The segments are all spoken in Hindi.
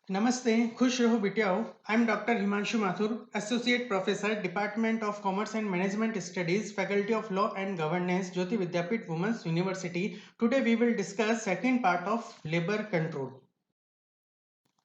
नमस्ते, खुश रहो बिटियाओ। I am doctor Himanshu Mathur, associate professor, department of commerce and management studies, faculty of law and governance, Jyoti Vidyapeeth women's university. Today we will discuss second part of labour control.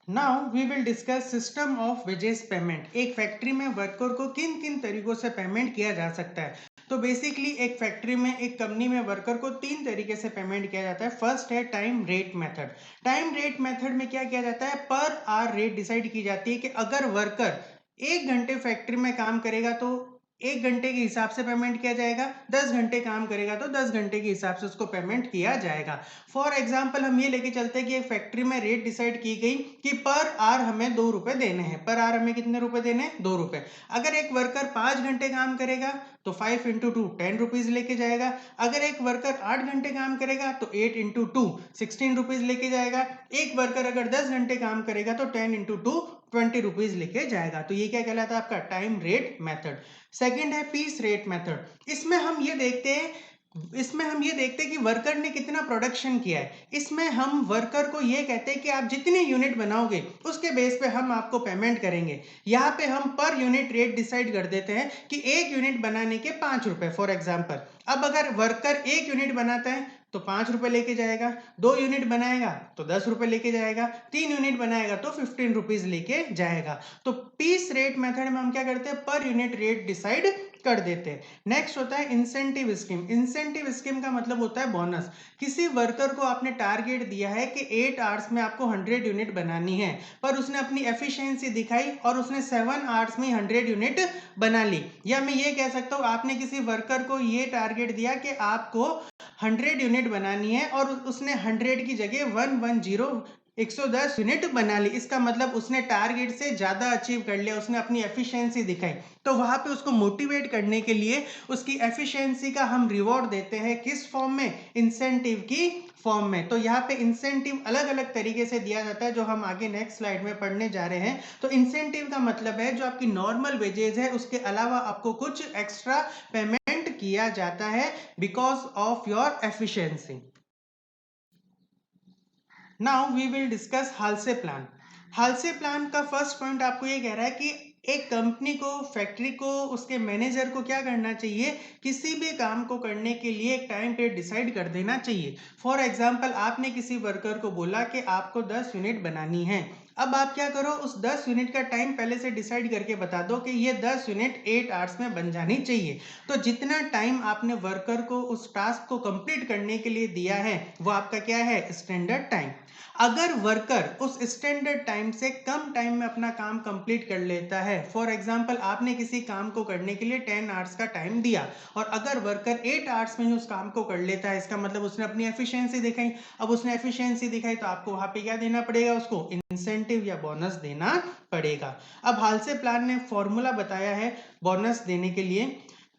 Now we will discuss system of wages payment. एक फैक्ट्री में वर्कर को किन किन तरीकों से पेमेंट किया जा सकता है। तो बेसिकली एक फैक्ट्री में, एक कंपनी में वर्कर को तीन तरीके से पेमेंट किया जाता है। फर्स्ट है time rate method. Time rate method में क्या किया जाता है, पर आवर रेट डिसाइड की जाती है कि अगर वर्कर 1 घंटे फैक्ट्री में काम करेगा तो 1 घंटे के हिसाब से पेमेंट किया जाएगा, 10 घंटे काम करेगा तो 10 घंटे के हिसाब से उसको पेमेंट किया जाएगा। फॉर एग्जाम्पल हम ये लेके चलते हैं कि एक फैक्ट्री में रेट डिसाइड की गई कि पर आवर हमें 2 रुपए देने हैं। पर आवर हमें कितने रुपए देने हैं, 2 रुपए। अगर एक वर्कर 5 घंटे काम करेगा तो 5 इंटू 2 10 रुपीज लेके जाएगा। अगर एक वर्कर 8 घंटे काम करेगा तो 8 इंटू 2 16 रुपीज लेके जाएगा। एक वर्कर अगर 10 घंटे काम करेगा तो 10 इंटू 2 20 रुपीज लेके जाएगा। तो ये क्या कहलाता है, आपका टाइम रेट मेथड। सेकेंड है पीस रेट मेथड। इसमें हम ये देखते हैं कि वर्कर ने कितना प्रोडक्शन किया है। इसमें हम वर्कर को ये कहते हैं कि आप जितनी यूनिट बनाओगे उसके बेस पे हम आपको पेमेंट करेंगे। यहाँ पे हम पर यूनिट रेट डिसाइड कर देते हैं कि 1 यूनिट बनाने के 5 रुपए। फॉर एग्जाम्पल अब अगर वर्कर 1 यूनिट बनाता है तो 5 रुपए लेके जाएगा, 2 यूनिट बनाएगा तो 10 रुपए लेके जाएगा, 3 यूनिट बनाएगा तो 15 रुपीज लेके जाएगा। तो पीस रेट मेथड में हम क्या करते हैं, पर यूनिट रेट डिसाइड कर देते हैं। नेक्स्ट होता है इंसेंटिव स्कीम। इंसेंटिव स्कीम का मतलब होता है बोनस। किसी वर्कर को आपने टारगेट दिया है कि 8 आवर्स में आपको 100 यूनिट बनानी है, पर उसने अपनी एफिशिएंसी दिखाई और उसने 7 आवर्स में 100 यूनिट बना ली। या मैं ये कह सकता हूँ, आपने किसी वर्कर को ये टारगेट दिया कि आपको 100 यूनिट बनानी है और उसने 100 की जगह 110 यूनिट बना ली। इसका मतलब उसने टारगेट से ज्यादा अचीव कर लिया, उसने अपनी एफिशिएंसी दिखाई। तो वहां पे उसको मोटिवेट करने के लिए उसकी एफिशिएंसी का हम रिवॉर्ड देते हैं। किस फॉर्म में, इंसेंटिव की फॉर्म में। तो यहाँ पे इंसेंटिव अलग अलग तरीके से दिया जाता है, जो हम आगे नेक्स्ट स्लाइड में पढ़ने जा रहे हैं। तो इंसेंटिव का मतलब है जो आपकी नॉर्मल वेजेस है उसके अलावा आपको कुछ एक्स्ट्रा पेमेंट किया जाता है because of your efficiency. Now we will discuss Halsey plan. Halsey plan का फर्स्ट पॉइंट आपको ये कह रहा है कि एक कंपनी को, फैक्ट्री को, उसके मैनेजर को क्या करना चाहिए, किसी भी काम को करने के लिए एक टाइम पीरियड डिसाइड कर देना चाहिए। फॉर एग्जाम्पल आपने किसी वर्कर को बोला कि आपको 10 यूनिट बनानी है। अब आप क्या करो, उस 10 यूनिट का टाइम पहले से डिसाइड करके बता दो कि ये 10 यूनिट 8 आवर्स में बन जानी चाहिए। तो जितना टाइम आपने वर्कर को उस टास्क को कंप्लीट करने के लिए दिया है वो आपका क्या है, स्टैंडर्ड टाइम। अगर वर्कर उस स्टैंडर्ड टाइम से कम टाइम में अपना काम कंप्लीट कर लेता है, फॉर एग्जांपल आपने किसी काम को करने के लिए 10 आवर्स का टाइम दिया और अगर वर्कर 8 आवर्स में ही उस काम को कर लेता है, इसका मतलब उसने अपनी एफिशिएंसी दिखाई। अब उसने एफिशिएंसी दिखाई तो आपको वहां पे क्या देना पड़ेगा, उसको इंसेंटिव या बोनस देना पड़ेगा। अब हालसे प्लान ने फॉर्मूला बताया है बोनस देने के लिए।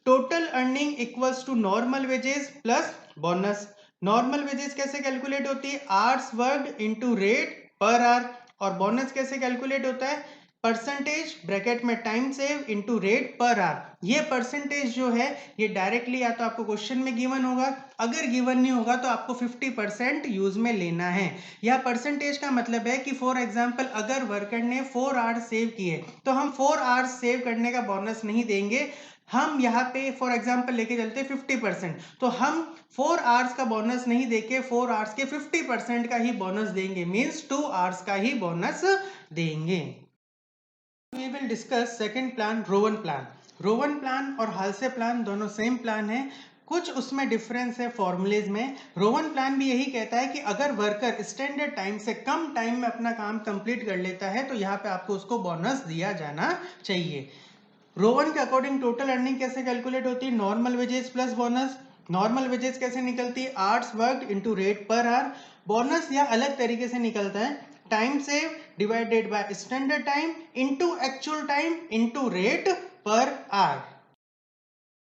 Total earning equals to normal wages plus bonus. Normal wages कैसे कैलकुलेट होती है, hours worked into rate per hour. और बोनस कैसे कैलकुलेट होता है, परसेंटेज ब्रैकेट में time save into rate per hour. ये परसेंटेज जो है ये डायरेक्टली या तो आपको क्वेश्चन में गिवन होगा, अगर गिवन नहीं होगा तो आपको 50% यूज में लेना है। यह परसेंटेज का मतलब है कि फॉर एग्जांपल अगर वर्कर ने 4 आवर्स सेव किए तो हम 4 आवर्स सेव करने का बोनस नहीं देंगे। हम यहाँ पे फॉर एग्जांपल लेके चलते 50%, तो हम 4 आवर्स का बोनस नहीं देके 4 आवर्स के 50% का ही बोनस देंगे, मींस 2 आवर्स का ही बोनस देंगे। We will discuss second plan, Rowan plan. Rowan plan और हालसे प्लान दोनों सेम प्लान है, कुछ उसमें डिफरेंस है फॉर्मूलेज में। रोवन प्लान भी यही कहता है कि अगर वर्कर स्टैंडर्ड टाइम से कम टाइम में अपना काम कंप्लीट कर लेता है तो यहाँ पे आपको उसको बोनस दिया जाना चाहिए। रोवन के अकॉर्डिंग टोटल अर्निंग कैसे कैलकुलेट होती है, normal wages plus bonus. Normal wages कैसे निकलती है, hours worked into rate per hour. Bonus या अलग तरीके से निकलता है, time save divided by standard time into actual time into rate per hour.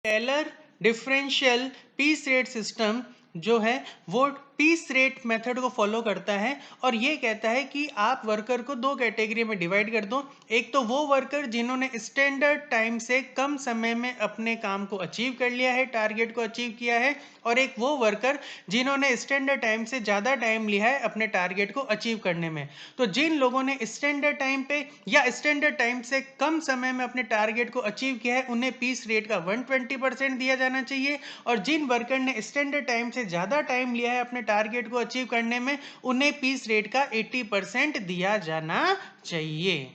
Taylor differential piece rate system जो है वो पीस रेट मेथड को फॉलो करता है और ये कहता है कि आप वर्कर को दो कैटेगरी में डिवाइड कर दो। एक तो वो वर्कर जिन्होंने स्टैंडर्ड टाइम से कम समय में अपने काम को अचीव कर लिया है, टारगेट को अचीव किया है, और एक वो वर्कर जिन्होंने स्टैंडर्ड टाइम से ज़्यादा टाइम लिया है अपने टारगेट को अचीव करने में। तो जिन लोगों ने स्टैंडर्ड टाइम पे या स्टैंडर्ड टाइम से कम समय में अपने टारगेट को अचीव किया है उन्हें पीस रेट का 120% दिया जाना चाहिए, और जिन वर्कर ने स्टैंडर्ड टाइम से ज़्यादा टाइम लिया है अपने टारगेट को अचीव करने में उन्हें पीस रेट का 80% दिया जाना चाहिए।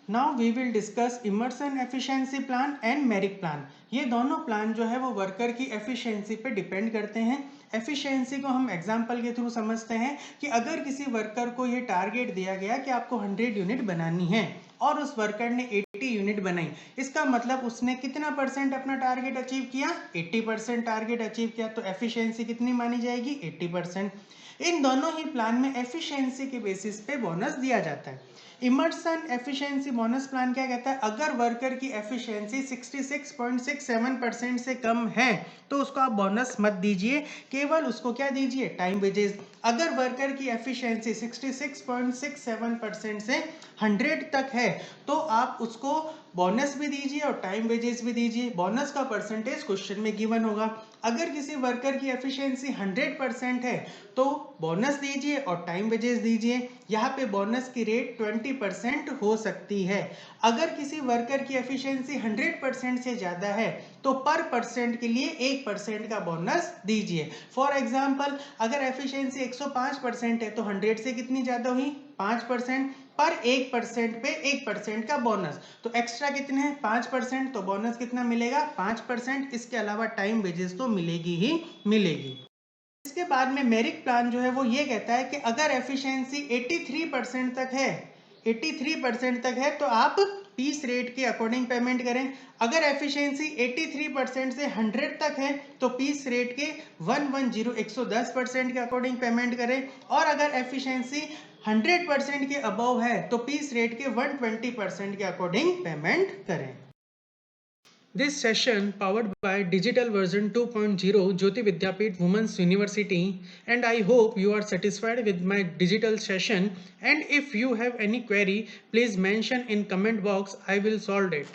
Now we will discuss Emerson efficiency plan and merit plan. ये दोनों प्लान जो है वो वर्कर की एफिशिएंसी पे डिपेंड करते हैं। एफिशिएंसी को हम एग्जांपल के थ्रू समझते हैं कि अगर किसी वर्कर को ये टारगेट दिया गया कि आपको 100 यूनिट बनानी है और उस वर्कर ने 80 यूनिट बनाई, इसका मतलब उसने कितना परसेंट अपना टारगेट अचीव किया? 80% टारगेट अचीव किया। तो एफिशिएंसी कितनी मानी जाएगी? 80%। इन दोनों ही प्लान में एफिशिएंसी के बेसिस पे बोनस दिया जाता है। इमर्सन एफिशिएंसी बोनस प्लान क्या कहता है? अगर वर्कर की एफिशिएंसी 66.67% से कम है तो उसको आप बोनस मत दीजिए, केवल उसको क्या दीजिए? Time wages. अगर वर्कर की एफिशिएंसी 66.67% से 100 तक है तो आप उसको बोनस भी दीजिए और टाइम वेजेस भी दीजिए। बोनस का परसेंटेज क्वेश्चन में गिवन होगा। अगर किसी वर्कर की एफिशिएंसी 100% है तो बोनस दीजिए और टाइम वेजेस दीजिए। यहाँ पे बोनस की रेट 20% हो सकती है। अगर किसी वर्कर की एफिशिएंसी 100% से ज़्यादा है तो पर परसेंट के लिए 1% का बोनस दीजिए। फॉर एग्जाम्पल, अगर एफिशिएंसी 105% है तो 100 से कितनी ज़्यादा हुई? 5%। पर 1% पे 1% का बोनस, तो एक्स्ट्रा कितने हैं? 5%। तो बोनस कितना मिलेगा? 5%। इसके अलावा टाइम वेजेस तो मिलेगी ही मिलेगी। इसके बाद में मेरिट प्लान जो है वो ये कहता है कि अगर एफिशिएंसी 83% तक है, 83% तक है तो आप पीस रेट के अकॉर्डिंग पेमेंट करें। अगर एफिशिएंसी 83% से 100 तक है तो पीस रेट के 110% के अकॉर्डिंग पेमेंट करें, और अगर एफिशिएंसी 100% के अबव है तो पीस रेट के 120% के अकॉर्डिंग पेमेंट करें। This session powered by Digital Version 2.0 Jyoti Vidyapeeth Women's University, and I hope you are satisfied with my digital session, and if you have any query please mention in comment box, I will solve it.